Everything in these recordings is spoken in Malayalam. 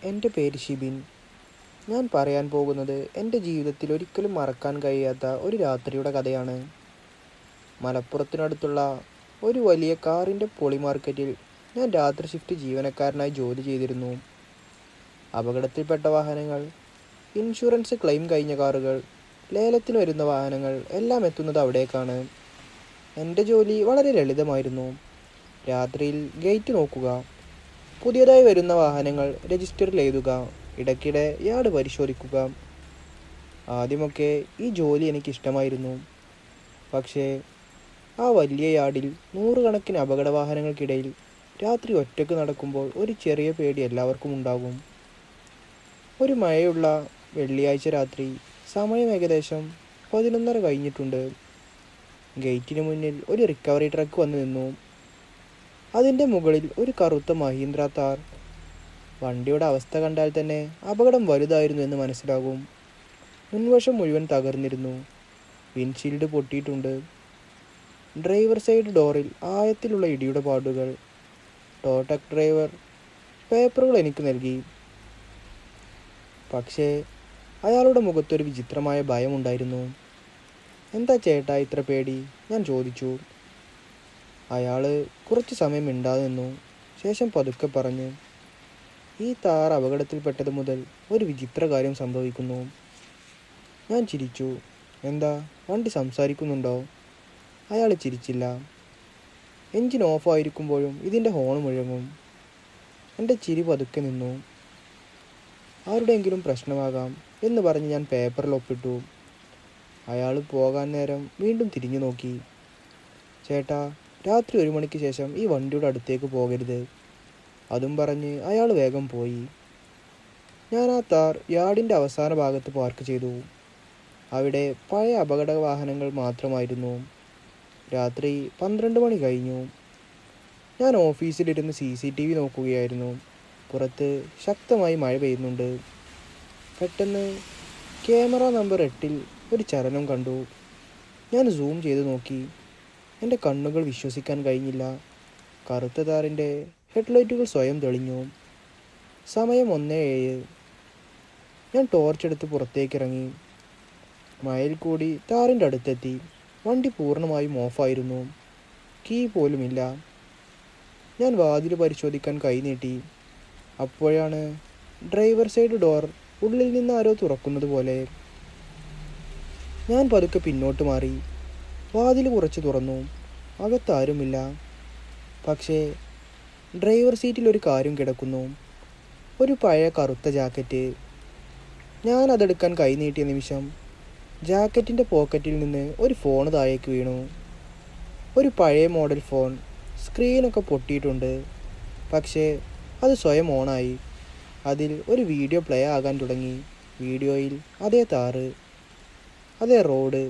എൻ്റെ പേര് ഷിബിൻ. ഞാൻ പറയാൻ പോകുന്നത് എൻ്റെ ജീവിതത്തിൽ ഒരിക്കലും മറക്കാൻ കഴിയാത്ത ഒരു രാത്രിയുടെ കഥയാണ്. മലപ്പുറത്തിനടുത്തുള്ള ഒരു വലിയ കാറിൻ്റെ പോളി മാർക്കറ്റിൽ ഞാൻ രാത്രി ഷിഫ്റ്റ് ജീവനക്കാരനായി ജോലി ചെയ്തിരുന്നു. അപകടത്തിൽപ്പെട്ട വാഹനങ്ങൾ, ഇൻഷുറൻസ് ക്ലെയിം കഴിഞ്ഞ കാറുകൾ, ലേലത്തിന് വരുന്ന വാഹനങ്ങൾ എല്ലാം എത്തുന്നത് അവിടേക്കാണ്. എൻ്റെ ജോലി വളരെ ലളിതമായിരുന്നു. രാത്രിയിൽ ഗേറ്റ് നോക്കുക, പുതിയതായി വരുന്ന വാഹനങ്ങൾ രജിസ്റ്ററിൽ എഴുതുക, ഇടയ്ക്കിടെ യാർഡ് പരിശോധിക്കുക. ആദ്യമൊക്കെ ഈ ജോലി എനിക്കിഷ്ടമായിരുന്നു. പക്ഷേ ആ വലിയ യാർഡിൽ നൂറുകണക്കിന് അപകട വാഹനങ്ങൾക്കിടയിൽ രാത്രി ഒറ്റയ്ക്ക് നടക്കുമ്പോൾ ഒരു ചെറിയ പേടി എല്ലാവർക്കും ഉണ്ടാകും. ഒരു മഴയുള്ള വെള്ളിയാഴ്ച രാത്രി, സമയം ഏകദേശം 11:30 കഴിഞ്ഞിട്ടുണ്ട്. ഗേറ്റിന് മുന്നിൽ ഒരു റിക്കവറി ട്രക്ക് വന്ന് നിന്നു. അതിൻ്റെ മുകളിൽ ഒരു കറുത്ത മഹീന്ദ്ര താർ. വണ്ടിയുടെ അവസ്ഥ കണ്ടാൽ തന്നെ അപകടം വലുതായിരുന്നു എന്ന് മനസ്സിലാകും. മുൻവശം മുഴുവൻ തകർന്നിരുന്നു. വിൻഷീൽഡ് പൊട്ടിയിട്ടുണ്ട്. ഡ്രൈവർ സൈഡ് ഡോറിൽ ആഴത്തിലുള്ള ഇടിയുടെ പാടുകൾ. ടോ ട്രക്ക് ഡ്രൈവർ പേപ്പറുകൾ എനിക്ക് നൽകി. പക്ഷേ അയാളുടെ മുഖത്തൊരു വിചിത്രമായ ഭയമുണ്ടായിരുന്നു. എന്താ ചേട്ടാ ഇത്ര പേടി? ഞാൻ ചോദിച്ചു. അയാൾ കുറച്ച് സമയം മിണ്ടാതെ നിന്നു. ശേഷം പതുക്കെ പറഞ്ഞു, ഈ താർ അപകടത്തിൽപ്പെട്ടത് മുതൽ ഒരു വിചിത്ര കാര്യം സംഭവിക്കുന്നു. ഞാൻ ചിരിച്ചു. എന്താ, വണ്ടി സംസാരിക്കുന്നുണ്ടോ? അയാൾ ചിരിച്ചില്ല. എൻജിൻ ഓഫായിരിക്കുമ്പോഴും ഇതിൻ്റെ ഹോൺ മുഴങ്ങും. എൻ്റെ ചിരി പതുക്കെ നിന്നു. ആരുടെയെങ്കിലും പ്രശ്നമാകാം എന്ന് പറഞ്ഞ് ഞാൻ പേപ്പറിൽ ഒപ്പിട്ടു. അയാൾ പോകാൻ നേരം വീണ്ടും തിരിഞ്ഞു നോക്കി. ചേട്ടാ, രാത്രി 1 മണിക്ക് ശേഷം ഈ വണ്ടിയുടെ അടുത്തേക്ക് പോകരുത്. അതും പറഞ്ഞ് അയാൾ വേഗം പോയി. ഞാൻ ആ താർ യാർഡിൻ്റെ അവസാന ഭാഗത്ത് പാർക്ക് ചെയ്തു. അവിടെ പഴയ അപകട വാഹനങ്ങൾ മാത്രമായിരുന്നു. രാത്രി 12 മണി കഴിഞ്ഞു. ഞാൻ ഓഫീസിലിരുന്ന് CCTV നോക്കുകയായിരുന്നു. പുറത്ത് ശക്തമായി മഴ പെയ്യുന്നുണ്ട്. പെട്ടെന്ന് ക്യാമറ നമ്പർ 8-ൽ ഒരു ചലനം കണ്ടു. ഞാൻ സൂം ചെയ്ത് നോക്കി. എൻ്റെ കണ്ണുകൾ വിശ്വസിക്കാൻ കഴിഞ്ഞില്ല. കറുത്ത താറിൻ്റെ ഹെഡ്ലൈറ്റുകൾ സ്വയം തെളിഞ്ഞു. സമയം 1:07. ഞാൻ ടോർച്ച് എടുത്ത് പുറത്തേക്കിറങ്ങി. മഴയിൽ കൂടി താറിൻ്റെ അടുത്തെത്തി. വണ്ടി പൂർണ്ണമായും ഓഫായിരുന്നു. കീ പോലുമില്ല. ഞാൻ വാതിൽ പരിശോധിക്കാൻ കൈ നീട്ടി. അപ്പോഴാണ് ഡ്രൈവർ സൈഡ് ഡോർ ഉള്ളിൽ നിന്ന് ആരോ തുറക്കുന്നത് പോലെ. ഞാൻ പതുക്കെ പിന്നോട്ട് മാറി. വാതിൽ കുറച്ച് തുറന്നു. അകത്താരുമില്ല. പക്ഷേ ഡ്രൈവർ സീറ്റിൽ ഒരു കാര്യം കിടക്കുന്നു. ഒരു പഴയ കറുത്ത ജാക്കറ്റ്. ഞാൻ അതെടുക്കാൻ കൈ നീട്ടിയ നിമിഷം ജാക്കറ്റിൻ്റെ പോക്കറ്റിൽ നിന്ന് ഒരു ഫോൺ താഴേക്ക് വീണു. ഒരു പഴയ മോഡൽ ഫോൺ. സ്ക്രീനൊക്കെ പൊട്ടിയിട്ടുണ്ട്. പക്ഷേ അത് സ്വയം ഓണായി. അതിൽ ഒരു വീഡിയോ പ്ലേ ആകാൻ തുടങ്ങി. വീഡിയോയിൽ അതേ താറ്, അതേ റോഡ്,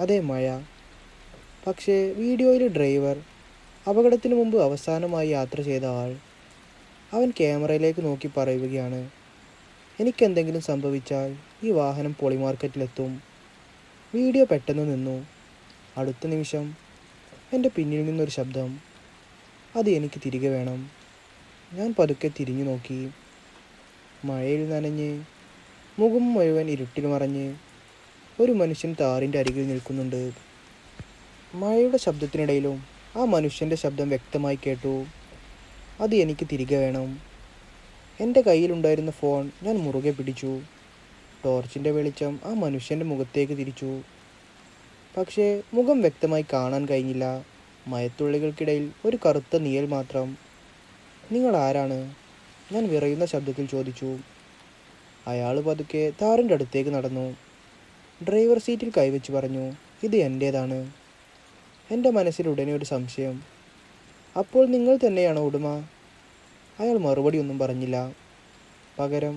അതേ മഴ. പക്ഷേ വീഡിയോയിൽ ഡ്രൈവർ, അപകടത്തിന് മുമ്പ് അവസാനമായി യാത്ര ചെയ്ത ആൾ. അവൻ ക്യാമറയിലേക്ക് നോക്കി പറയുകയാണ്, എനിക്കെന്തെങ്കിലും സംഭവിച്ചാൽ ഈ വാഹനം പോളി മാർക്കറ്റിലെത്തും. വീഡിയോ പെട്ടെന്ന് നിന്നു. അടുത്ത നിമിഷം എൻ്റെ പിന്നിൽ നിന്നൊരു ശബ്ദം, അത് എനിക്ക് തിരികെ വേണം. ഞാൻ പതുക്കെ തിരിഞ്ഞു നോക്കി. മഴയിൽ നനഞ്ഞ് മുഖം മുഴുവൻ ഇരുട്ടിൽ മറഞ്ഞ് ഒരു മനുഷ്യൻ താറിൻ്റെ അരികിൽ നിൽക്കുന്നുണ്ട്. മഴയുടെ ശബ്ദത്തിനിടയിലും ആ മനുഷ്യൻ്റെ ശബ്ദം വ്യക്തമായി കേട്ടു, അത് എനിക്ക് തിരികെ വേണം. എൻ്റെ കയ്യിലുണ്ടായിരുന്ന ഫോൺ ഞാൻ മുറുകെ പിടിച്ചു. ടോർച്ചിൻ്റെ വെളിച്ചം ആ മനുഷ്യൻ്റെ മുഖത്തേക്ക് തിരിച്ചു. പക്ഷേ മുഖം വ്യക്തമായി കാണാൻ കഴിഞ്ഞില്ല. മഴത്തുള്ളികൾക്കിടയിൽ ഒരു കറുത്ത നിഴൽ മാത്രം. നിങ്ങൾ ആരാണ്? ഞാൻ വിറയുന്ന ശബ്ദത്തിൽ ചോദിച്ചു. അയാൾ പതുക്കെ താറിൻ്റെ അടുത്തേക്ക് നടന്നു. ഡ്രൈവർ സീറ്റിൽ കൈവച്ച് പറഞ്ഞു, ഇത് എൻ്റേതാണ്. എൻ്റെ മനസ്സിൽ ഉടനെ ഒരു സംശയം, അപ്പോൾ നിങ്ങൾ തന്നെയാണോ ഉടമ? അയാൾ മറുപടി ഒന്നും പറഞ്ഞില്ല. പകരം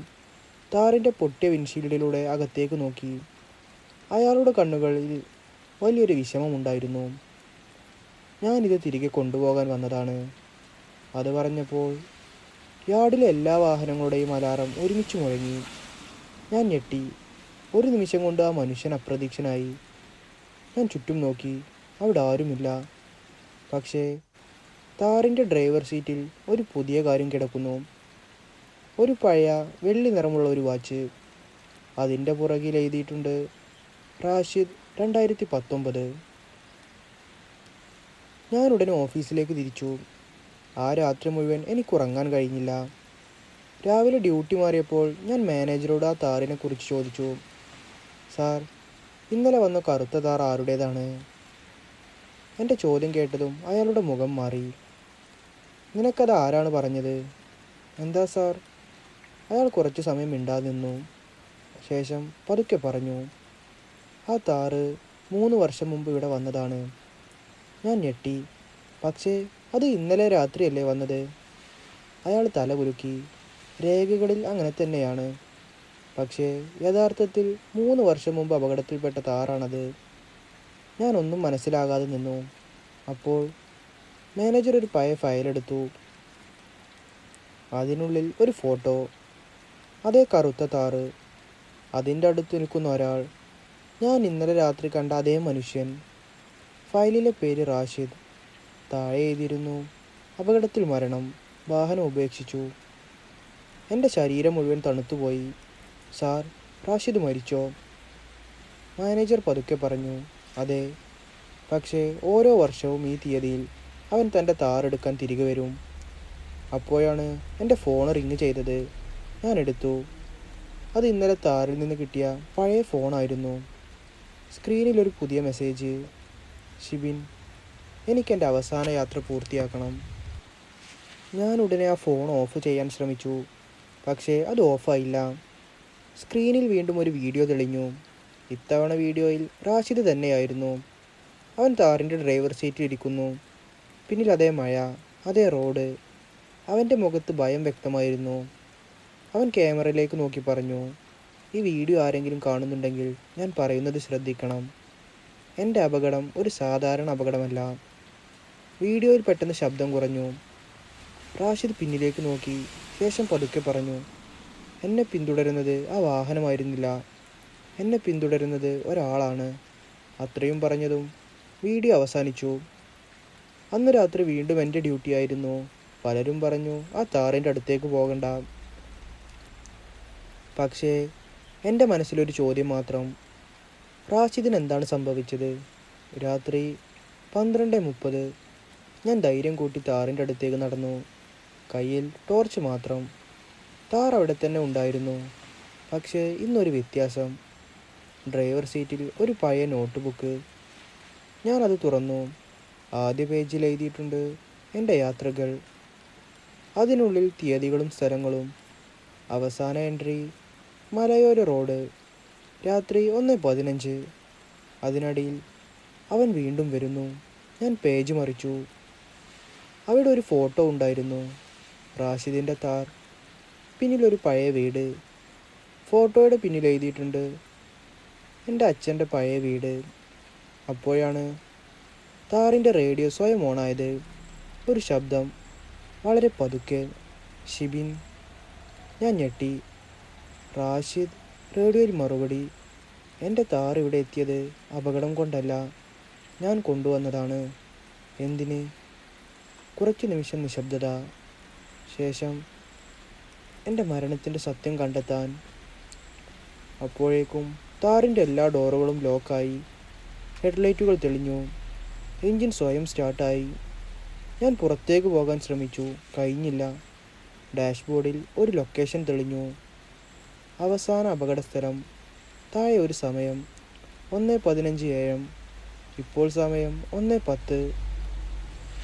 താറിൻ്റെ പൊട്ടിയ വിൻഷീൽഡിലൂടെ അകത്തേക്ക് നോക്കി. അയാളുടെ കണ്ണുകളിൽ വലിയൊരു വിഷമമുണ്ടായിരുന്നു. ഞാനിത് തിരികെ കൊണ്ടുപോകാൻ വന്നതാണ്. അത് പറഞ്ഞപ്പോൾ യാർഡിലെ എല്ലാ വാഹനങ്ങളുടെയും അലാറം ഒരുമിച്ച് മുഴങ്ങി. ഞാൻ ഞെട്ടി. ഒരു നിമിഷം കൊണ്ട് ആ മനുഷ്യൻ അപ്രത്യക്ഷനായി. ഞാൻ ചുറ്റും നോക്കി. അവിടെ ആരുമില്ല. പക്ഷേ താറിൻ്റെ ഡ്രൈവർ സീറ്റിൽ ഒരു പുതിയ കാര്യം കിടക്കുന്നു. ഒരു പഴയ വെള്ളി നിറമുള്ള ഒരു വാച്ച്. അതിൻ്റെ പുറകിൽ എഴുതിയിട്ടുണ്ട് റാഷിദ് 2019. ഞാൻ ഉടനെ ഓഫീസിലേക്ക് തിരിച്ചു. ആ രാത്രി മുഴുവൻ എനിക്ക് ഉറങ്ങാൻ കഴിഞ്ഞില്ല. രാവിലെ ഡ്യൂട്ടി മാറിയപ്പോൾ ഞാൻ മാനേജറോട് ആ താറിനെ കുറിച്ച് ചോദിച്ചു. സാർ, ഇന്നലെ വന്ന കറുത്ത താർ ആരുടേതാണ്? എൻ്റെ ചോദ്യം കേട്ടതും അയാളുടെ മുഖം മാറി. നിനക്കത് ആരാണ് പറഞ്ഞത്? എന്താ സാർ? അയാൾ കുറച്ചു സമയം മിണ്ടാതെ നിന്നു. ശേഷം പതുക്കെ പറഞ്ഞു, ആ താറ് 3 വർഷം മുമ്പ് ഇവിടെ വന്നതാണ്. ഞാൻ ഞെട്ടി. പക്ഷേ അത് ഇന്നലെ രാത്രിയല്ലേ വന്നത്? അയാൾ തല കുലുക്കി. രേഖകളിൽ അങ്ങനെ തന്നെയാണ്. പക്ഷേ യഥാർത്ഥത്തിൽ 3 വർഷം മുമ്പ് അപകടത്തിൽപ്പെട്ട താറാണത്. ഞാനൊന്നും മനസ്സിലാകാതെ നിന്നു. അപ്പോൾ മാനേജർ ഒരു പഴയ ഫയലെടുത്തു. അതിനുള്ളിൽ ഒരു ഫോട്ടോ. അതേ കറുത്ത താറ്. അതിൻ്റെ അടുത്ത് നിൽക്കുന്ന ഒരാൾ. ഞാൻ ഇന്നലെ രാത്രി കണ്ട അതേ മനുഷ്യൻ. ഫയലിലെ പേര് റാഷിദ്. താഴെ എഴുതിയിരുന്നു, അപകടത്തിൽ മരണം, വാഹനം ഉപേക്ഷിച്ചു. എൻ്റെ ശരീരം മുഴുവൻ തണുത്തുപോയി. സാർ, റാഷിദ് മരിച്ചോ? മാനേജർ പതുക്കെ പറഞ്ഞു, അതെ. പക്ഷേ ഓരോ വർഷവും ഈ തീയതിയിൽ അവൻ തൻ്റെ താറെടുക്കാൻ തിരികെ വരും. അപ്പോഴാണ് എൻ്റെ ഫോൺ റിങ് ചെയ്തത്. ഞാൻ എടുത്തു. അത് ഇന്നലെ താറിൽ നിന്ന് കിട്ടിയ പഴയ ഫോണായിരുന്നു. സ്ക്രീനിലൊരു പുതിയ മെസ്സേജ്. ഷിബിൻ, എനിക്കെൻ്റെ അവസാന യാത്ര പൂർത്തിയാക്കണം. ഞാൻ ഉടനെ ആ ഫോൺ ഓഫ് ചെയ്യാൻ ശ്രമിച്ചു. പക്ഷേ അത് ഓഫായില്ല. സ്ക്രീനിൽ വീണ്ടും ഒരു വീഡിയോ തെളിഞ്ഞു. ഇത്തവണ വീഡിയോയിൽ റാഷിദ് തന്നെയായിരുന്നു. അവൻ താറിൻ്റെ ഡ്രൈവർ സീറ്റിൽ ഇരിക്കുന്നു. പിന്നിൽ അതേ മഴ, അതേ റോഡ്. അവൻ്റെ മുഖത്ത് ഭയം വ്യക്തമായിരുന്നു. അവൻ ക്യാമറയിലേക്ക് നോക്കി പറഞ്ഞു, ഈ വീഡിയോ ആരെങ്കിലും കാണുന്നുണ്ടെങ്കിൽ ഞാൻ പറയുന്നത് ശ്രദ്ധിക്കണം. എൻ്റെ അപകടം ഒരു സാധാരണ അപകടമല്ല. വീഡിയോയിൽ പെട്ടെന്ന് ശബ്ദം കുറഞ്ഞു. റാഷിദ് പിന്നിലേക്ക് നോക്കി. ശേഷം പതുക്കെ പറഞ്ഞു, എന്നെ പിന്തുടരുന്നത് ആ വാഹനമായിരുന്നില്ല. എന്നെ പിന്തുടരുന്നത് ഒരാളാണ്. അത്രയും പറഞ്ഞതും വീഡിയോ അവസാനിച്ചു. അന്ന് രാത്രി വീണ്ടും എൻ്റെ ഡ്യൂട്ടിയായിരുന്നു. പലരും പറഞ്ഞു ആ താറിൻ്റെ അടുത്തേക്ക് പോകണ്ട. പക്ഷേ എൻ്റെ മനസ്സിലൊരു ചോദ്യം മാത്രം. റാഷിദിന് എന്താണ് സംഭവിച്ചത്? രാത്രി 12:30. ഞാൻ ധൈര്യം കൂട്ടി താറിൻ്റെ അടുത്തേക്ക് നടന്നു. കയ്യിൽ ടോർച്ച് മാത്രം. താർ അവിടെ തന്നെ ഉണ്ടായിരുന്നു. പക്ഷേ ഇന്നൊരു വ്യത്യാസം. ഡ്രൈവർ സീറ്റിൽ ഒരു പഴയ നോട്ട് ബുക്ക്. ഞാനത് തുറന്നു. ആദ്യ പേജിൽ എഴുതിയിട്ടുണ്ട്, എൻ്റെ യാത്രകൾ. അതിനുള്ളിൽ തീയതികളും സ്ഥലങ്ങളും. അവസാന എൻട്രി, മലയോര റോഡ്, രാത്രി 1:15. അതിനിടയിൽ അവൻ വീണ്ടും വരുന്നു. ഞാൻ പേജ് മറിച്ചു. അവിടെ ഒരു ഫോട്ടോ ഉണ്ടായിരുന്നു. റാഷിദിൻ്റെ താർ. പിന്നിലൊരു പഴയ വീട്. ഫോട്ടോയുടെ പിന്നിൽ എഴുതിയിട്ടുണ്ട്, എൻ്റെ അച്ഛൻ്റെ പഴയ വീട്. അപ്പോഴാണ് താറിൻ്റെ റേഡിയോ സ്വയം ഓണായത്. ഒരു ശബ്ദം, വളരെ പതുക്കെ, ഷിബിൻ. ഞാൻ ഞെട്ടി. റാഷിദ്. റേഡിയോയിൽ മറുപടി, എൻ്റെ താർ ഇവിടെ എത്തിയത് അപകടം കൊണ്ടല്ല, ഞാൻ കൊണ്ടുവന്നതാണ്. എന്തിന്? കുറച്ച് നിമിഷം നിശബ്ദത. ശേഷം, എൻ്റെ മരണത്തിൻ്റെ സത്യം കണ്ടെത്താൻ. അപ്പോഴേക്കും താറിൻ്റെ എല്ലാ ഡോറുകളും ലോക്കായി. ഹെഡ്ലൈറ്റുകൾ തെളിഞ്ഞു. എൻജിൻ സ്വയം സ്റ്റാർട്ടായി. ഞാൻ പുറത്തേക്ക് പോകാൻ ശ്രമിച്ചു. കഴിഞ്ഞില്ല. ഡാഷ്ബോർഡിൽ ഒരു ലൊക്കേഷൻ തെളിഞ്ഞു. അവസാന അപകടസ്ഥലം. താഴെ ഒരു സമയം, 1:15 AM. ഇപ്പോൾ സമയം 1:10.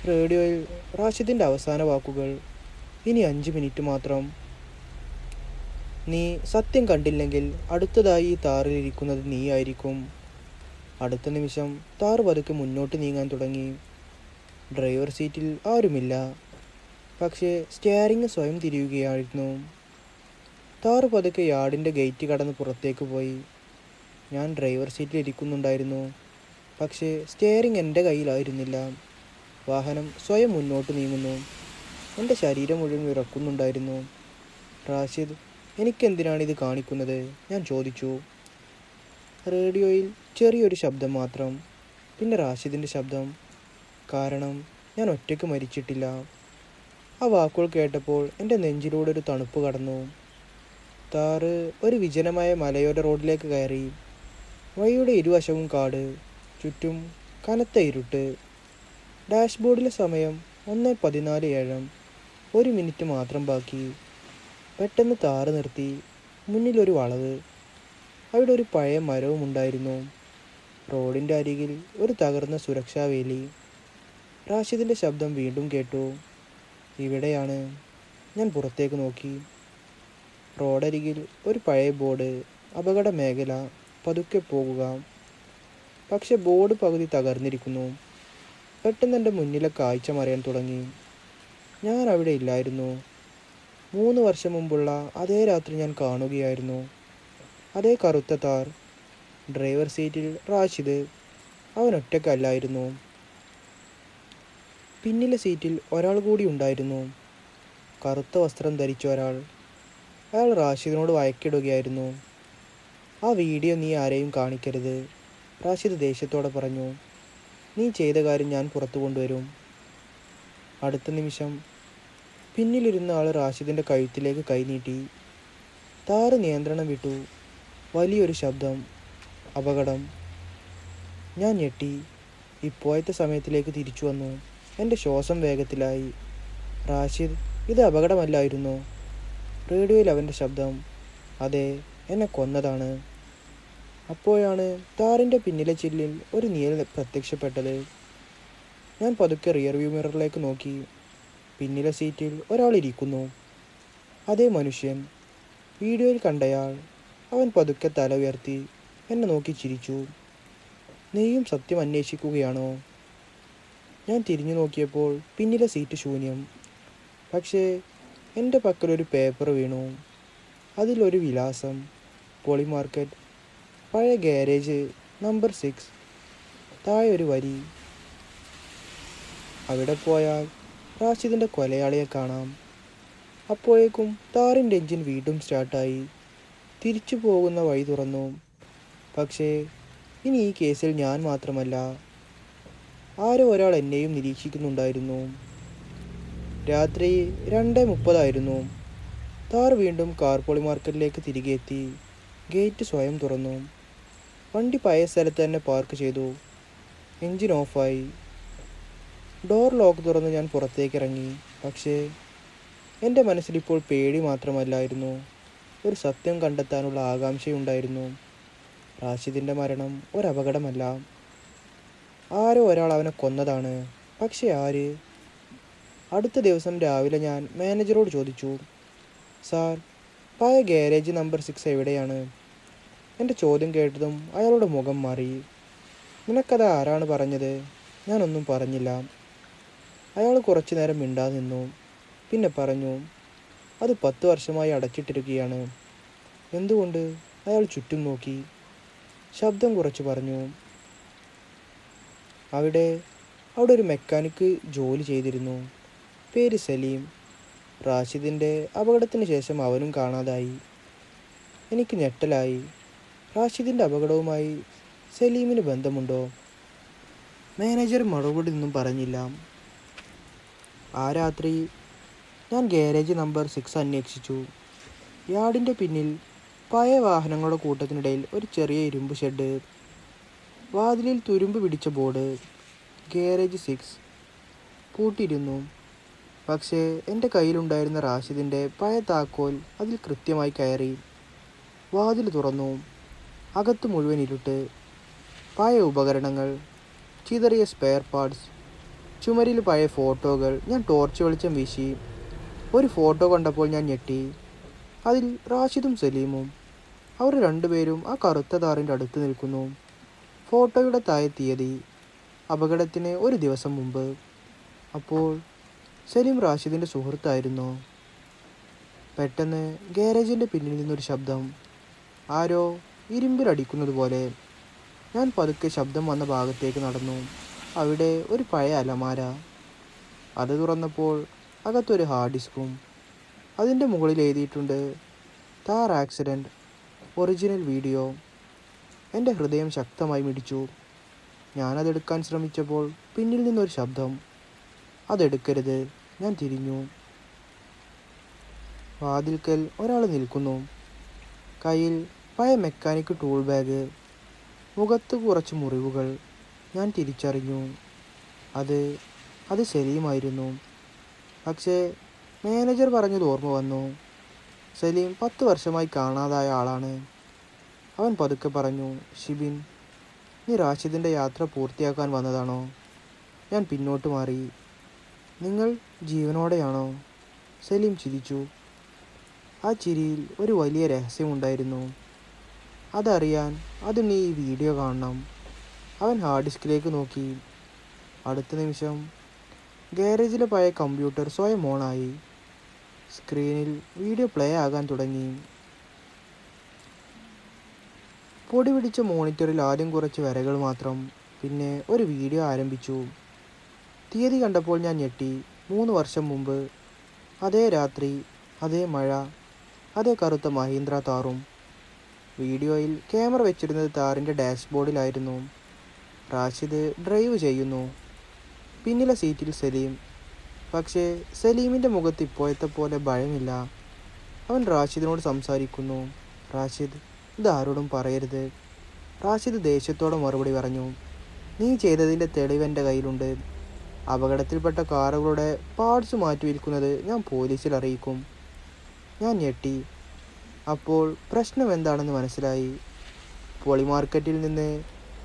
റേഡിയോയിൽ റാഷിദിൻ്റെ അവസാന വാക്കുകൾ, ഇനി 5 മിനിറ്റ് മാത്രം. നീ സത്യം കണ്ടില്ലെങ്കിൽ അടുത്തതായി ഈ താറിലിരിക്കുന്നത് നീയായിരിക്കും. അടുത്ത നിമിഷം താർ പതുക്കെ മുന്നോട്ട് നീങ്ങാൻ തുടങ്ങി. ഡ്രൈവർ സീറ്റിൽ ആരുമില്ല. പക്ഷേ സ്റ്റിയറിംഗ് സ്വയം തിരിയുകയായിരുന്നു. താർ പതുക്കെ യാർഡിൻ്റെ ഗേറ്റ് കടന്ന് പുറത്തേക്ക് പോയി. ഞാൻ ഡ്രൈവർ സീറ്റിൽ ഇരിക്കുന്നുണ്ടായിരുന്നു. പക്ഷേ സ്റ്റിയറിംഗ് എൻ്റെ കയ്യിലായിരുന്നില്ല. വാഹനം സ്വയം മുന്നോട്ട് നീങ്ങുന്നു. എൻ്റെ ശരീരം മുഴുവൻ വിറക്കുന്നുണ്ടായിരുന്നു. റാഷിദ്, എനിക്കെന്തിനാണിത് കാണിക്കുന്നത്? ഞാൻ ചോദിച്ചു. റേഡിയോയിൽ ചെറിയൊരു ശബ്ദം മാത്രം. പിന്നെ റാഷിദിൻ്റെ ശബ്ദം, കാരണം ഞാൻ ഒറ്റയ്ക്ക് മരിച്ചിട്ടില്ല. ആ വാക്കുകൾ കേട്ടപ്പോൾ എൻ്റെ നെഞ്ചിലൂടെ ഒരു തണുപ്പ് കടന്നു. താറ് ഒരു വിജനമായ മലയോര റോഡിലേക്ക് കയറി. വഴിയുടെ ഇരുവശവും കാട്, ചുറ്റും കനത്ത ഇരുട്ട്. ഡാഷ്ബോർഡിലെ സമയം 1:14 AM. 1 മിനിറ്റ് മാത്രം ബാക്കി. പെട്ടെന്ന് താറ് നിർത്തി. മുന്നിലൊരു വളവ്. അവിടെ ഒരു പഴയ മരവും ഉണ്ടായിരുന്നു. റോഡിൻ്റെ അരികിൽ ഒരു തകർന്ന സുരക്ഷാ വേലി. റാഷിദിൻ്റെ ശബ്ദം വീണ്ടും കേട്ടു. ഇവിടെയാണ്. ഞാൻ പുറത്തേക്ക് നോക്കി. റോഡരികിൽ ഒരു പഴയ ബോർഡ്. അപകട മേഖല, പതുക്കെ പോകുക. പക്ഷെ ബോർഡ് പകുതി തകർന്നിരിക്കുന്നു. പെട്ടെന്ന് എൻ്റെ മുന്നിലെ കാഴ്ച മറയാൻ തുടങ്ങി. ഞാൻ അവിടെ ഇല്ലായിരുന്നു. 3 വർഷം മുമ്പുള്ള അതേ രാത്രി ഞാൻ കാണുകയായിരുന്നു. അതേ കറുത്ത താർ. ഡ്രൈവർ സീറ്റിൽ റാഷിദ്. അവൻ ഒറ്റയ്ക്കല്ലായിരുന്നു. പിന്നിലെ സീറ്റിൽ ഒരാൾ കൂടി ഉണ്ടായിരുന്നു. കറുത്ത വസ്ത്രം ധരിച്ച ഒരാൾ. അയാൾ റാഷിദിനോട് വഴക്കിടുകയായിരുന്നു. ആ വീഡിയോ നീ ആരെയും കാണിക്കരുത്, റാഷിദ് ദേഷ്യത്തോടെ പറഞ്ഞു. നീ ചെയ്ത കാര്യം ഞാൻ പുറത്തു കൊണ്ടുവരും. അടുത്ത നിമിഷം പിന്നിലിരുന്ന ആൾ റാഷിദിൻ്റെ കഴുത്തിലേക്ക് കൈനീട്ടി. താറ് നിയന്ത്രണം വിട്ടു. വലിയൊരു ശബ്ദം. അപകടം. ഞാൻ ഞെട്ടി. ഇപ്പോഴത്തെ സമയത്തിലേക്ക് തിരിച്ചു വന്നു. എൻ്റെ ശ്വാസം വേഗത്തിലായി. റാഷിദ്, ഇത് അപകടമല്ലായിരുന്നു. റേഡിയോയിൽ അവൻ്റെ ശബ്ദം. അതെ, എന്നെ കൊന്നതാണ്. അപ്പോഴാണ് താറിൻ്റെ പിന്നിലെ ചില്ലിൽ ഒരു നിഴൽ പ്രത്യക്ഷപ്പെട്ടത്. ഞാൻ പതുക്കെ റിയർവ്യൂ മിററിലേക്ക് നോക്കി. പിന്നിലെ സീറ്റിൽ ഒരാൾ ഇരിക്കുന്നു. അതേ മനുഷ്യൻ, വീഡിയോയിൽ കണ്ടയാൾ. അവൻ പതുക്കെ തല ഉയർത്തി എന്നെ നോക്കി ചിരിച്ചു. നീയും സത്യം അന്വേഷിക്കുകയാണോ? ഞാൻ തിരിഞ്ഞു നോക്കിയപ്പോൾ പിന്നിലെ സീറ്റ് ശൂന്യം. പക്ഷേ എൻ്റെ പക്കലൊരു പേപ്പർ വീണു. അതിലൊരു വിലാസം. പോളി മാർക്കറ്റ്, പഴയ ഗാരേജ്, നമ്പർ 6. താഴെ ഒരു വരി. അവിടെ പോയാൽ റാഷിദിൻ്റെ കൊലയാളിയെ കാണാം. അപ്പോഴേക്കും താറിൻ്റെ എഞ്ചിൻ വീണ്ടും സ്റ്റാർട്ടായി. തിരിച്ചു പോകുന്ന വഴി തുറന്നു. പക്ഷേ ഇനി ഈ കേസിൽ ഞാൻ മാത്രമല്ല, ആരോ ഒരാൾ എന്നെയും നിരീക്ഷിക്കുന്നുണ്ടായിരുന്നു. രാത്രി 2:30 താർ വീണ്ടും കാർ പോളി മാർക്കറ്റിലേക്ക് തിരികെ എത്തി. ഗേറ്റ് സ്വയം തുറന്നു. വണ്ടി പഴയ സ്ഥലത്ത് തന്നെ പാർക്ക് ചെയ്തു. എൻജിൻ ഓഫായി. ഡോർ ലോക്ക് തുറന്ന് ഞാൻ പുറത്തേക്ക് ഇറങ്ങി. പക്ഷേ എൻ്റെ മനസ്സിലിപ്പോൾ പേടി മാത്രമല്ലായിരുന്നു, ഒരു സത്യം കണ്ടെത്താനുള്ള ആകാംക്ഷയുണ്ടായിരുന്നു. റാഷിദിൻ്റെ മരണം ഒരപകടമല്ല. ആരോ ഒരാൾ അവനെ കൊന്നതാണ്. പക്ഷേ ആര്? അടുത്ത ദിവസം രാവിലെ ഞാൻ മാനേജറോട് ചോദിച്ചു, സാർ, പഴയ ഗാരേജ് നമ്പർ 6 എവിടെയാണ്? എൻ്റെ ചോദ്യം കേട്ടതും അയാളുടെ മുഖം മാറി. നിനക്കത് ആരാണ് പറഞ്ഞത്? ഞാനൊന്നും പറഞ്ഞില്ല. അയാൾ കുറച്ചു നേരം മിണ്ടാതെ നിന്നു. പിന്നെ പറഞ്ഞു, അത് 10 വർഷമായി അടച്ചിട്ടിരിക്കുകയാണ്. എന്തുകൊണ്ട്? അയാൾ ചുറ്റും നോക്കി. ശബ്ദം കുറച്ച് പറഞ്ഞു, അവിടെ ഒരു മെക്കാനിക്ക് ജോലി ചെയ്തിരുന്നു. പേര് സലീം. റാഷിദിൻ്റെ അപകടത്തിന് ശേഷം അവനും കാണാതായി. എനിക്ക് ഞെട്ടലായി. റാഷിദിൻ്റെ അപകടവുമായി സലീമിന് ബന്ധമുണ്ടോ? മാനേജർ മറുപടി ഒന്നും പറഞ്ഞില്ല. ആ രാത്രി ഞാൻ ഗാരേജ് നമ്പർ 6 അന്വേഷിച്ചു. യാർഡിൻ്റെ പിന്നിൽ പഴയ വാഹനങ്ങളുടെ കൂട്ടത്തിനിടയിൽ ഒരു ചെറിയ ഇരുമ്പ് ഷെഡ്. വാതിലിൽ തുരുമ്പ് പിടിച്ച ബോർഡ്. ഗാരേജ് 6 പൂട്ടിയിരുന്നു. പക്ഷേ എൻ്റെ കയ്യിലുണ്ടായിരുന്ന റാഷിദിൻ്റെ പഴയ താക്കോൽ അതിൽ കൃത്യമായി കയറി. വാതിൽ തുറന്നു. അകത്ത് മുഴുവൻ ഇരുട്ട്. പഴയ ഉപകരണങ്ങൾ, ചിതറിയ സ്പെയർ പാർട്സ്, ചുമരിൽ പഴയ ഫോട്ടോകൾ. ഞാൻ ടോർച്ച് വെളിച്ചം വീശി. ഒരു ഫോട്ടോ കണ്ടപ്പോൾ ഞാൻ ഞെട്ടി. അതിൽ റാഷിദും സലീമും. അവർ രണ്ടുപേരും ആ കറുത്ത താറിൻ്റെ അടുത്ത് നിൽക്കുന്നു. ഫോട്ടോയുടെ താഴെ തീയതി, അപകടത്തിന് 1 ദിവസം മുമ്പ്. അപ്പോൾ സലീം റാഷിദിൻ്റെ സുഹൃത്തായിരുന്നു. പെട്ടെന്ന് ഗാരേജിൻ്റെ പിന്നിൽ നിന്നൊരു ശബ്ദം. ആരോ ഇരുമ്പിലടിക്കുന്നത് പോലെ. ഞാൻ പതുക്കെ ശബ്ദം വന്ന ഭാഗത്തേക്ക് നടന്നു. അവിടെ ഒരു പഴയ അലമാര. അത് തുറന്നപ്പോൾ അകത്തൊരു ഹാർഡ് ഡിസ്കും. അതിൻ്റെ മുകളിൽ എഴുതിയിട്ടുണ്ട്, താർ ആക്സിഡൻറ്റ്, ഒറിജിനൽ വീഡിയോ. എൻ്റെ ഹൃദയം ശക്തമായി മിടിച്ചു. ഞാനതെടുക്കാൻ ശ്രമിച്ചപ്പോൾ പിന്നിൽ നിന്നൊരു ശബ്ദം. അതെടുക്കരുത്. ഞാൻ തിരിഞ്ഞു. വാതിൽക്കൽ ഒരാൾ നിൽക്കുന്നു. കയ്യിൽ പഴയ മെക്കാനിക് ടൂൾ ബാഗ്. മുഖത്ത് കുറച്ച് മുറിവുകൾ. ഞാൻ തിരിച്ചറിഞ്ഞു. അത് അത് സലീമായിരുന്നു. പക്ഷേ മാനേജർ പറഞ്ഞത് ഓർമ്മ വന്നു. സലീം 10 വർഷമായി കാണാതായ ആളാണ്. അവൻ പതുക്കെ പറഞ്ഞു, ഷിബിൻ, നീ റാഷിദിൻ്റെ യാത്ര പൂർത്തിയാക്കാൻ വന്നതാണോ? ഞാൻ പിന്നോട്ട് മാറി. നിങ്ങൾ ജീവനോടെയാണോ? സലീം ചിരിച്ചു. ആ ചിരിയിൽ ഒരു വലിയ രഹസ്യമുണ്ടായിരുന്നു. അതറിയാൻ നീ ഈ വീഡിയോ കാണണം. അവൻ ഹാർഡ് ഡിസ്കിലേക്ക് നോക്കി. അടുത്ത നിമിഷം ഗാരേജിലെ പഴയ കമ്പ്യൂട്ടർ സ്വയം ഓണായി. സ്ക്രീനിൽ വീഡിയോ പ്ലേ ആകാൻ തുടങ്ങി. പൊടി പിടിച്ച മോണിറ്ററിൽ ആദ്യം കുറച്ച് വരകൾ മാത്രം. പിന്നെ ഒരു വീഡിയോ ആരംഭിച്ചു. തീയതി കണ്ടപ്പോൾ ഞാൻ ഞെട്ടി. 3 വർഷം മുമ്പ്. അതേ രാത്രി, അതേ മഴ, അതേ കറുത്ത മഹീന്ദ്ര താറും. വീഡിയോയിൽ ക്യാമറ വെച്ചിരുന്നത് താറിൻ്റെ ഡാഷ്ബോർഡിലായിരുന്നു. റാഷിദ് ഡ്രൈവ് ചെയ്യുന്നു. പിന്നിലെ സീറ്റിൽ സലീം. പക്ഷേ സലീമിൻ്റെ മുഖത്ത് ഇപ്പോഴത്തെ പോലെ ഭയമില്ല. അവൻ റാഷിദിനോട് സംസാരിക്കുന്നു. റാഷിദ്, ഇതാരോടും പറയരുത്. റാഷിദ് ദേഷ്യത്തോടെ മറുപടി പറഞ്ഞു. നീ ചെയ്തതിൻ്റെ തെളിവ് എൻ്റെ കയ്യിലുണ്ട്. അപകടത്തിൽപ്പെട്ട കാറുകളുടെ പാർട്സ് മാറ്റി വിൽക്കുന്നത് ഞാൻ പോലീസിൽ അറിയിക്കും. ഞാൻ ഞെട്ടി. അപ്പോൾ പ്രശ്നം എന്താണെന്ന് മനസ്സിലായി. പോളി മാർക്കറ്റിൽ നിന്ന്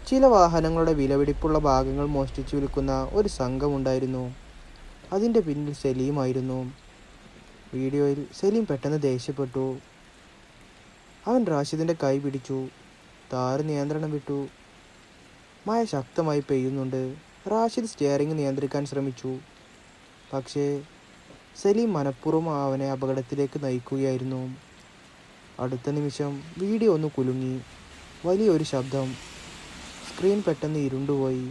ചില വാഹനങ്ങളുടെ വിലപിടിപ്പുള്ള ഭാഗങ്ങൾ മോഷ്ടിച്ചു വിൽക്കുന്ന ഒരു സംഘമുണ്ടായിരുന്നു. അതിൻ്റെ പിന്നിൽ സലീമായിരുന്നു. വീഡിയോയിൽ സലീം പെട്ടെന്ന് ദേഷ്യപ്പെട്ടു. അവൻ റാഷിദിൻ്റെ കൈ പിടിച്ചു. താറ് നിയന്ത്രണം വിട്ടു. മഴ ശക്തമായി പെയ്യുന്നുണ്ട്. റാഷിദ് സ്റ്റിയറിംഗ് നിയന്ത്രിക്കാൻ ശ്രമിച്ചു. പക്ഷേ സലീം മനഃപൂർവ്വം അവനെ അപകടത്തിലേക്ക് നയിക്കുകയായിരുന്നു. അടുത്ത നിമിഷം വീഡിയോ ഒന്ന് കുലുങ്ങി. വലിയൊരു ശബ്ദം. സ്ക്രീൻ പെട്ടെന്ന് ഇരുണ്ടുപോയി.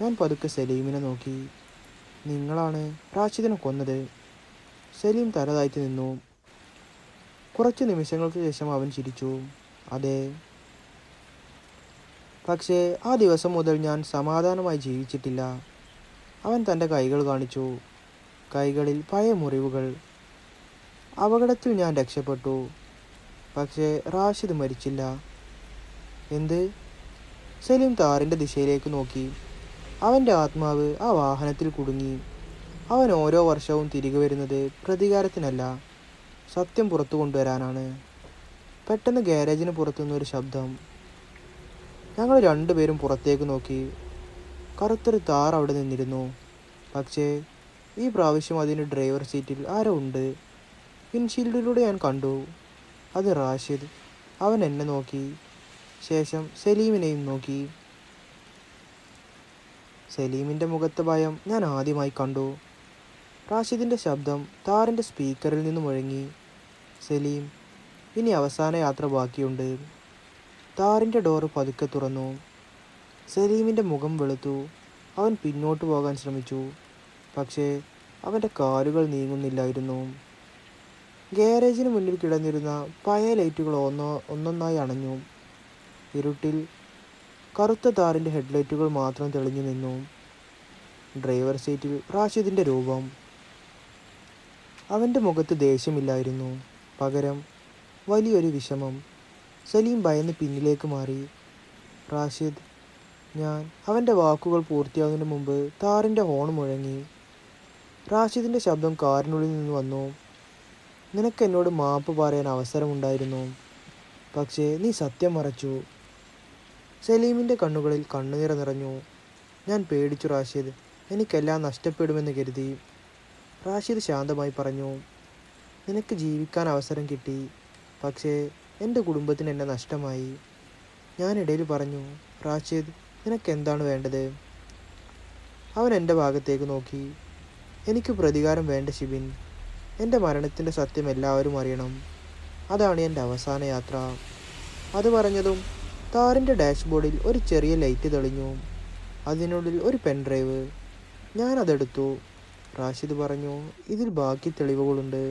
ഞാൻ പതുക്കെ സലീമിനെ നോക്കി. നിങ്ങളാണ് റാഷിദിനെ കൊന്നത്. സലീം തല താഴ്ത്തി നിന്നു. കുറച്ച് നിമിഷങ്ങൾക്ക് ശേഷം അവൻ ചിരിച്ചു. അതെ. പക്ഷേ ആ ദിവസം മുതൽ ഞാൻ സമാധാനമായി ജീവിച്ചിട്ടില്ല. അവൻ തൻ്റെ കൈകൾ കാണിച്ചു. കൈകളിൽ പഴയ മുറിവുകൾ. അപകടത്തിൽ ഞാൻ രക്ഷപ്പെട്ടു. പക്ഷേ റാഷിദ് മരിച്ചില്ല. എന്ത്? സലീം താറിൻ്റെ ദിശയിലേക്ക് നോക്കി. അവൻ്റെ ആത്മാവ് ആ വാഹനത്തിൽ കുടുങ്ങി. അവൻ ഓരോ വർഷവും തിരികെ വരുന്നത് പ്രതികാരത്തിനല്ല, സത്യം പുറത്തു കൊണ്ടുവരാനാണ്. പെട്ടെന്ന് ഗാരേജിന് പുറത്തുനിന്നൊരു ശബ്ദം. ഞങ്ങൾ രണ്ടുപേരും പുറത്തേക്ക് നോക്കി. കറുത്തൊരു താർ അവിടെ നിന്നിരുന്നു. പക്ഷേ ഈ പ്രാവശ്യം അതിൻ്റെ ഡ്രൈവർ സീറ്റിൽ ആരോ ഉണ്ട്. വിൻഷീൽഡിലൂടെ ഞാൻ കണ്ടു. അത് റാഷിദ്. അവൻ എന്നെ നോക്കി. ശേഷം സലീമിനെയും നോക്കി. സലീമിൻ്റെ മുഖത്തെ ഭയം ഞാൻ ആദ്യമായി കണ്ടു. റാഷിദിൻ്റെ ശബ്ദം താറിൻ്റെ സ്പീക്കറിൽ നിന്ന് മുഴങ്ങി. സലീം, ഇനി അവസാന യാത്ര ബാക്കിയുണ്ട്. താറിൻ്റെ ഡോറ് പതുക്കെ തുറന്നു. സലീമിൻ്റെ മുഖം വെളുത്തു. അവൻ പിന്നോട്ട് പോകാൻ ശ്രമിച്ചു. പക്ഷേ അവൻ്റെ കാലുകൾ നീങ്ങുന്നില്ലായിരുന്നു. ഗാരേജിന് മുന്നിൽ കിടന്നിരുന്ന പഴയ ലൈറ്റുകൾ ഒന്നൊന്നായി അണഞ്ഞു. ഇരുട്ടിൽ കറുത്ത താറിൻ്റെ ഹെഡ്ലൈറ്റുകൾ മാത്രം തെളിഞ്ഞു നിന്നു. ഡ്രൈവർ സീറ്റിൽ റാഷിദിൻ്റെ രൂപം. അവൻ്റെ മുഖത്ത് ദേഷ്യമില്ലായിരുന്നു. പകരം വലിയൊരു വിഷമം. സലീം ഭയന്ന് പിന്നിലേക്ക് മാറി. റാഷിദ്, ഞാൻ അവൻ്റെ വാക്കുകൾ പൂർത്തിയാകുന്നതിന് മുമ്പ് താറിൻ്റെ ഹോൺ മുഴങ്ങി. റാഷിദിൻ്റെ ശബ്ദം കാറിനുള്ളിൽ നിന്ന് വന്നു. നിനക്ക് എന്നോട് മാപ്പ് പറയാൻ അവസരമുണ്ടായിരുന്നു. പക്ഷേ നീ സത്യം മറച്ചു. സലീമിൻ്റെ കണ്ണുകളിൽ കണ്ണുനീർ നിറഞ്ഞു. ഞാൻ പേടിച്ചു റാഷിദ്. എനിക്കെല്ലാം നഷ്ടപ്പെടുമെന്ന് കരുതി. റാഷിദ് ശാന്തമായി പറഞ്ഞു. നിനക്ക് ജീവിക്കാൻ അവസരം കിട്ടി. പക്ഷേ എൻ്റെ കുടുംബത്തിന് എന്നെ നഷ്ടമായി. ഞാനിടയിൽ പറഞ്ഞു, റാഷിദ്, നിനക്കെന്താണ് വേണ്ടത്? അവൻ എൻ്റെ ഭാഗത്തേക്ക് നോക്കി. എനിക്ക് പ്രതികാരം വേണ്ട ഷിബിൻ. എൻ്റെ മരണത്തിൻ്റെ സത്യം എല്ലാവരും അറിയണം. അതാണ് എൻ്റെ അവസാന യാത്ര. അത് പറഞ്ഞതും താറിൻ്റെ ഡാഷ്ബോർഡിൽ ഒരു ചെറിയ ലൈറ്റ് തെളിഞ്ഞു. അതിനുള്ളിൽ ഒരു പെൻഡ്രൈവ്. ഞാനതെടുത്തു. റാഷിദ് പറഞ്ഞു, ഇതിൽ ബാക്കി തെളിവുകളുണ്ട്.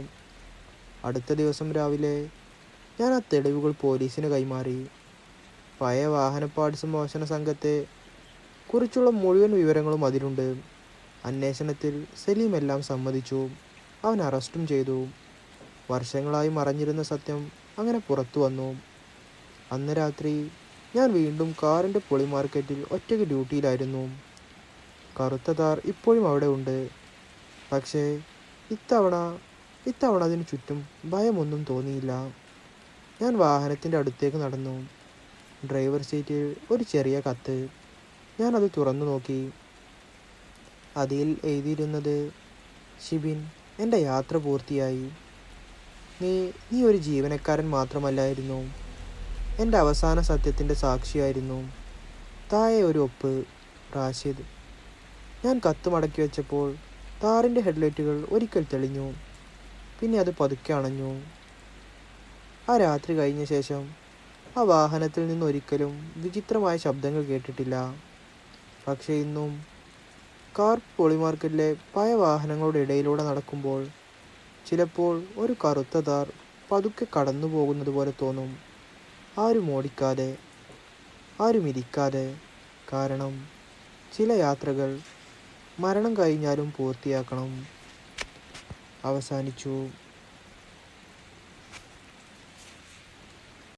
അടുത്ത ദിവസം രാവിലെ ഞാൻ ആ തെളിവുകൾ പോലീസിന് കൈമാറി. പഴയ വാഹന പാർട്സ് മോഷണ സംഘത്തെ കുറിച്ചുള്ള മുഴുവൻ വിവരങ്ങളും അതിലുണ്ട്. അന്വേഷണത്തിൽ സലീം എല്ലാം സമ്മതിച്ചു. അവൻ അറസ്റ്റും ചെയ്തു. വർഷങ്ങളായി മറഞ്ഞിരുന്ന സത്യം അങ്ങനെ പുറത്തു വന്നു. അന്ന് രാത്രി ഞാൻ വീണ്ടും കാറിൻ്റെ പൊളി മാർക്കറ്റിൽ ഒറ്റയ്ക്ക് ഡ്യൂട്ടിയിലായിരുന്നു. കറുത്ത താർ ഇപ്പോഴും അവിടെ ഉണ്ട്. പക്ഷേ ഇത്തവണ ഇത്തവണ അതിനു ചുറ്റും ഭയമൊന്നും തോന്നിയില്ല. ഞാൻ വാഹനത്തിൻ്റെ അടുത്തേക്ക് നടന്നു. ഡ്രൈവർ സീറ്റിൽ ഒരു ചെറിയ കത്ത്. ഞാനത് തുറന്നു നോക്കി. അതിൽ എഴുതിയിരുന്നത്, ഷിബിൻ, എൻ്റെ യാത്ര പൂർത്തിയായി. നീ നീ ഒരു ജീവനക്കാരൻ മാത്രമല്ലായിരുന്നു, എൻ്റെ അവസാന സത്യത്തിൻ്റെ സാക്ഷിയായിരുന്നു. താഴെ ഒരു ഒപ്പ്, റാഷിദ്. ഞാൻ കത്ത് മടക്കി വെച്ചപ്പോൾ താറിൻ്റെ ഹെഡ്ലൈറ്റുകൾ ഒരിക്കൽ തെളിഞ്ഞു. പിന്നെ അത് പതുക്കെ അണഞ്ഞു. ആ രാത്രി കഴിഞ്ഞ ശേഷം ആ വാഹനത്തിൽ നിന്ന് ഒരിക്കലും വിചിത്രമായ ശബ്ദങ്ങൾ കേട്ടിട്ടില്ല. പക്ഷേ ഇന്നും കാർ പൊളിമാർക്കറ്റിലെ പഴയ വാഹനങ്ങളുടെ ഇടയിലൂടെ നടക്കുമ്പോൾ ചിലപ്പോൾ ഒരു കറുത്ത താർ പതുക്കെ കടന്നു പോകുന്നത് പോലെ തോന്നും. ആരും ഓടിക്കാതെ, ആരും ഇരിക്കാതെ. കാരണം ചില യാത്രകൾ മരണം കഴിഞ്ഞാലും പൂർത്തിയാക്കണം. അവസാനിച്ചു.